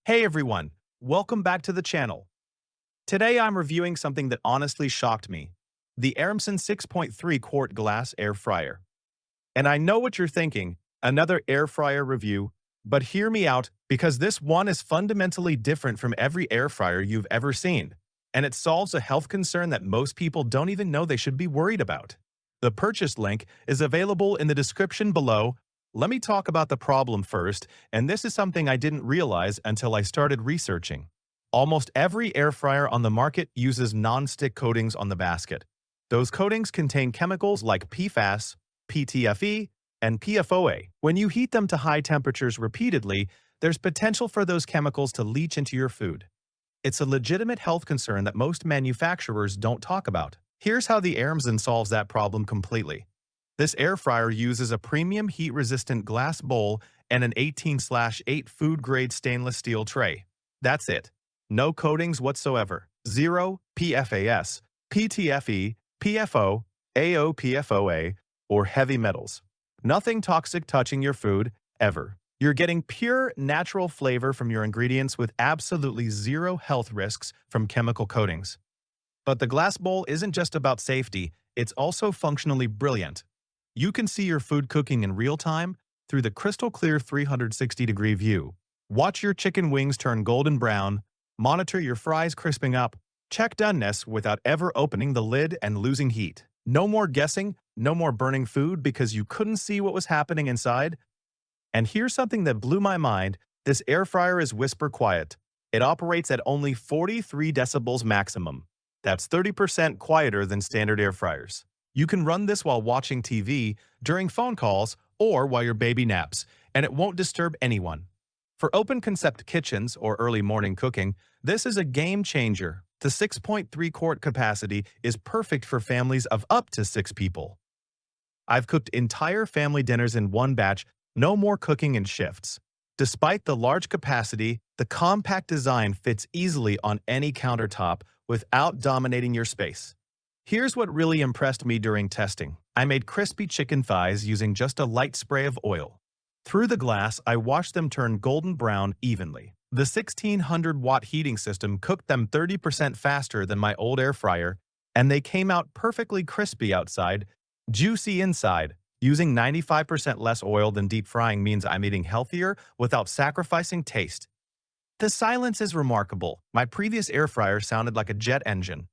Hey everyone, welcome back to the channel. Today I'm reviewing something that honestly shocked me, the AIRMSEN 6.3 quart glass air fryer. And I know what you're thinking, another air fryer review, but hear me out because this one is fundamentally different from every air fryer you've ever seen, and it solves a health concern that most people don't even know they should be worried about. The purchase link is available in the description below. Let me talk about the problem first, and this is something I didn't realize until I started researching. Almost every air fryer on the market uses non-stick coatings on the basket. Those coatings contain chemicals like PFAS, PTFE, and PFOA. When you heat them to high temperatures repeatedly, there's potential for those chemicals to leach into your food. It's a legitimate health concern that most manufacturers don't talk about. Here's how the AIRMSEN solves that problem completely. This air fryer uses a premium heat-resistant glass bowl and an 18/8 food-grade stainless steel tray. That's it. No coatings whatsoever. Zero PFAS, PTFE, PFO, PFOA, or heavy metals. Nothing toxic touching your food, ever. You're getting pure, natural flavor from your ingredients with absolutely zero health risks from chemical coatings. But the glass bowl isn't just about safety, it's also functionally brilliant. You can see your food cooking in real time through the crystal clear 360-degree view. Watch your chicken wings turn golden brown, monitor your fries crisping up, check doneness without ever opening the lid and losing heat. No more guessing, no more burning food because you couldn't see what was happening inside. And here's something that blew my mind. This air fryer is whisper quiet. It operates at only 43 decibels maximum. That's 30% quieter than standard air fryers. You can run this while watching TV, during phone calls, or while your baby naps, and it won't disturb anyone. For open-concept kitchens or early morning cooking, this is a game changer. The 6.3 quart capacity is perfect for families of up to 6 people. I've cooked entire family dinners in one batch, no more cooking in shifts. Despite the large capacity, the compact design fits easily on any countertop without dominating your space. Here's what really impressed me during testing. I made crispy chicken thighs using just a light spray of oil. Through the glass, I watched them turn golden brown evenly. The 1600-watt heating system cooked them 30% faster than my old air fryer, and they came out perfectly crispy outside, juicy inside. Using 95% less oil than deep frying means I'm eating healthier without sacrificing taste. The silence is remarkable. My previous air fryer sounded like a jet engine.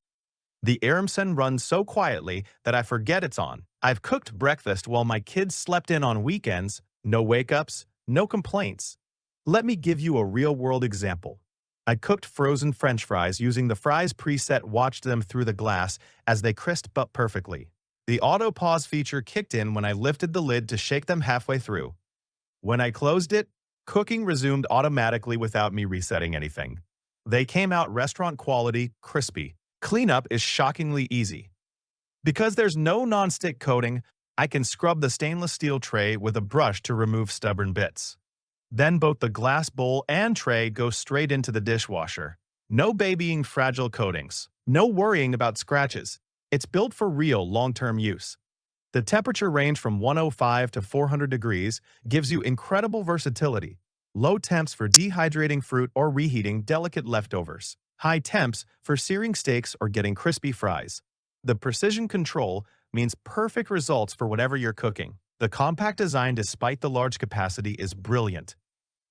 The AIRMSEN runs so quietly that I forget it's on. I've cooked breakfast while my kids slept in on weekends. No wake-ups, no complaints. Let me give you a real-world example. I cooked frozen French fries using the fries preset, watched them through the glass as they crisped up perfectly. The auto-pause feature kicked in when I lifted the lid to shake them halfway through. When I closed it, cooking resumed automatically without me resetting anything. They came out restaurant-quality, crispy. Cleanup is shockingly easy. Because there's no non-stick coating, I can scrub the stainless steel tray with a brush to remove stubborn bits. Then both the glass bowl and tray go straight into the dishwasher. No babying fragile coatings. No worrying about scratches. It's built for real long-term use. The temperature range from 105 to 400 degrees gives you incredible versatility. Low temps for dehydrating fruit or reheating delicate leftovers. High temps for searing steaks or getting crispy fries. The precision control means perfect results for whatever you're cooking. The compact design, despite the large capacity, is brilliant.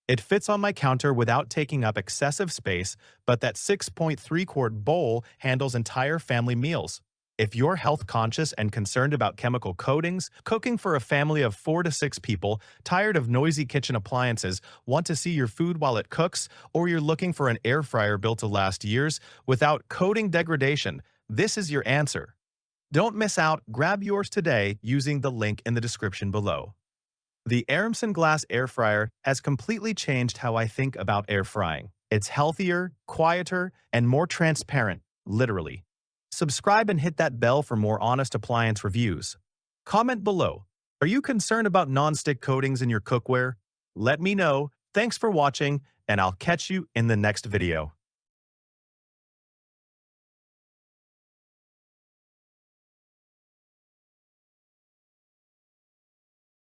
It fits on my counter without taking up excessive space, but that 6.3 quart bowl handles entire family meals. If you're health conscious and concerned about chemical coatings, cooking for a family of 4 to 6 people, tired of noisy kitchen appliances, want to see your food while it cooks, or you're looking for an air fryer built to last years without coating degradation, this is your answer. Don't miss out. Grab yours today using the link in the description below. The AIRMSEN glass air fryer has completely changed how I think about air frying. It's healthier, quieter, and more transparent, literally. Subscribe and hit that bell for more honest appliance reviews. Comment below. Are you concerned about non-stick coatings in your cookware? Let me know. Thanks for watching, and I'll catch you in the next video.